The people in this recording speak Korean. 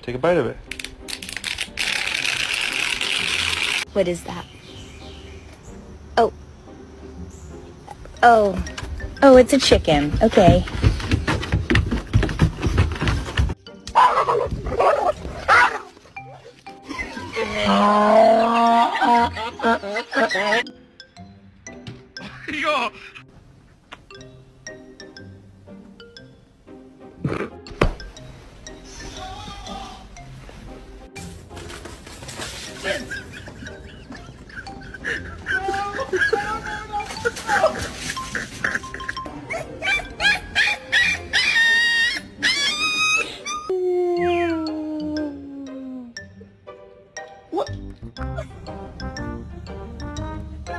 Take a bite of it. What is that? Oh. Oh. Oh, it's a chicken. Okay. 이거